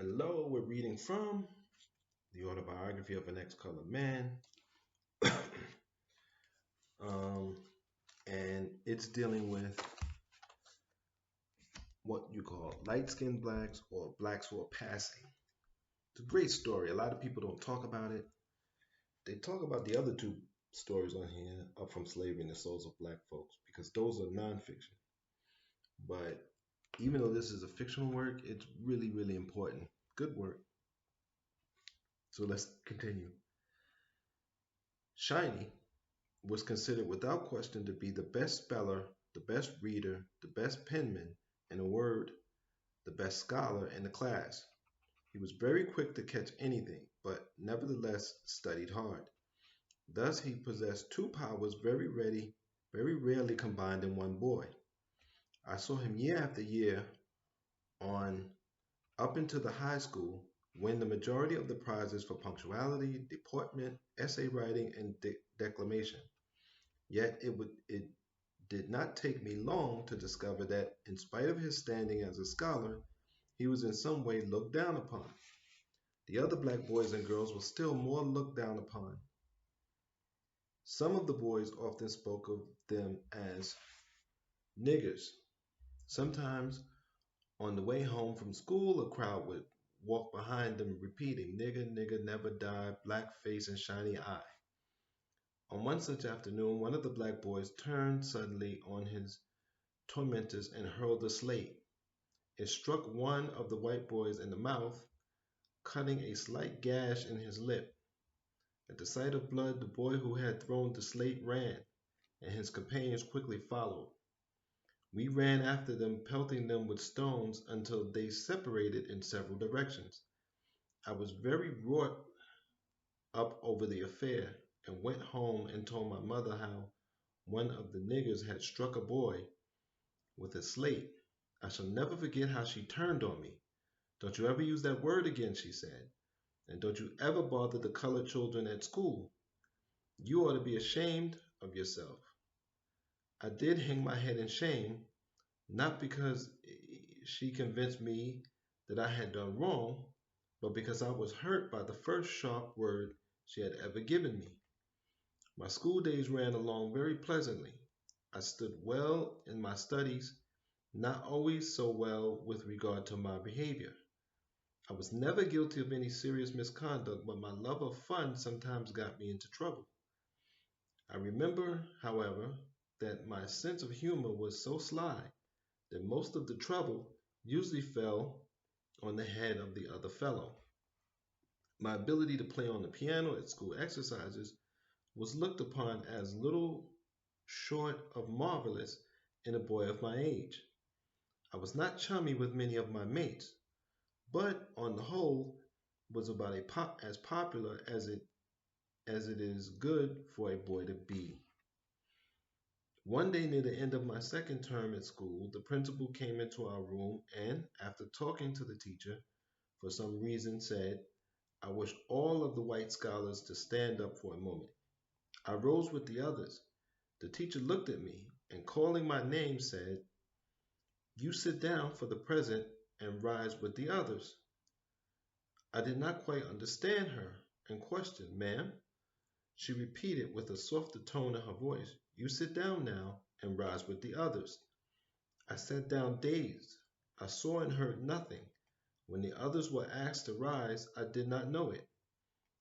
Hello, we're reading from the autobiography of an ex-colored man, um, and it's dealing with what you call light-skinned blacks or blacks who are passing. It's a great story. A lot of people don't talk about it. They talk about the other two stories on here, Up from Slavery and the Souls of Black Folks, because those are nonfiction. But even though this is a fictional work, it's really, really important. Good work. So let's continue. Shiny was considered without question to be the best speller, the best reader, the best penman, in a word, the best scholar in the class. He was very quick to catch anything, but nevertheless studied hard. Thus he possessed two powers very rarely combined in one boy. I saw him year after year on up into the high school win the majority of the prizes for punctuality, deportment, essay writing, and declamation. Yet it did not take me long to discover that, in spite of his standing as a scholar, he was in some way looked down upon. The other black boys and girls were still more looked down upon. Some of the boys often spoke of them as niggers. Sometimes on the way home from school, a crowd would walk behind them repeating, "Nigger, nigger, never die, black face and shiny eye." On one such afternoon, one of the black boys turned suddenly on his tormentors and hurled a slate. It struck one of the white boys in the mouth, cutting a slight gash in his lip. At the sight of blood, the boy who had thrown the slate ran, and his companions quickly followed. We ran after them, pelting them with stones until they separated in several directions. I was very wrought up over the affair, and went home and told my mother how one of the niggers had struck a boy with a slate. I shall never forget how she turned on me. "Don't you ever use that word again," she said. "And don't you ever bother the colored children at school. You ought to be ashamed of yourself." I did hang my head in shame, not because she convinced me that I had done wrong, but because I was hurt by the first sharp word she had ever given me. My school days ran along very pleasantly. I stood well in my studies, not always so well with regard to my behavior. I was never guilty of any serious misconduct, but my love of fun sometimes got me into trouble. I remember, however, that my sense of humor was so sly that most of the trouble usually fell on the head of the other fellow. My ability to play on the piano at school exercises was looked upon as little short of marvelous in a boy of my age. I was not chummy with many of my mates, but on the whole was about as popular as it is good for a boy to be. One day near the end of my second term at school, the principal came into our room and, after talking to the teacher, for some reason said, "I wish all of the white scholars to stand up for a moment." I rose with the others. The teacher looked at me and, calling my name, said, "You sit down for the present and rise with the others." I did not quite understand her and questioned, "Ma'am?" She repeated with a softer tone in her voice, "You sit down now and rise with the others." I sat down dazed. I saw and heard nothing. When the others were asked to rise, I did not know it.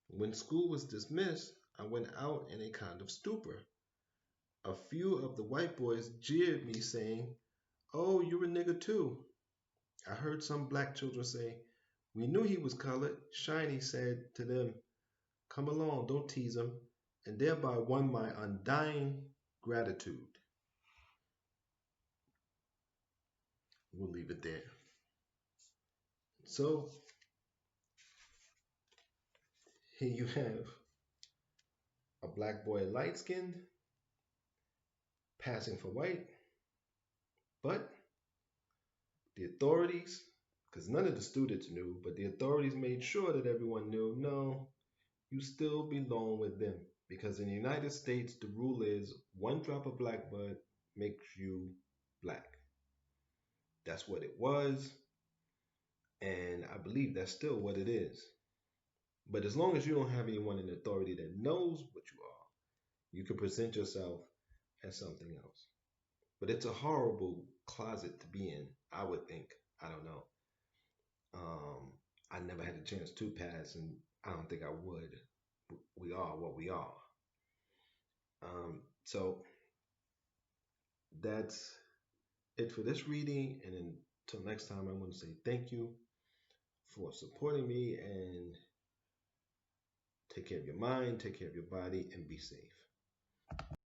When school was dismissed, I went out in a kind of stupor. A few of the white boys jeered me, saying, "Oh, you're a nigger too." I heard some black children say, "We knew he was colored." Shiny said to them, "Come along, don't tease him," and thereby won my undying gratitude. We'll leave it there. So here you have a black boy, light skinned, passing for white, but the authorities, because none of the students knew, but the authorities made sure that everyone knew, no, you still belong with them. Because in the United States, the rule is one drop of black blood makes you black. That's what it was. And I I believe that's still what it is. But as long as you don't have anyone in authority that knows what you are, you can present yourself as something else. But it's a horrible closet to be in, I would think. I don't know. Um, I never had a chance to pass, and I don't think I would. We are what we are. So that's it for this reading. And until next time, I want to say thank you for supporting me and take care of your mind, take care of your body, and be safe.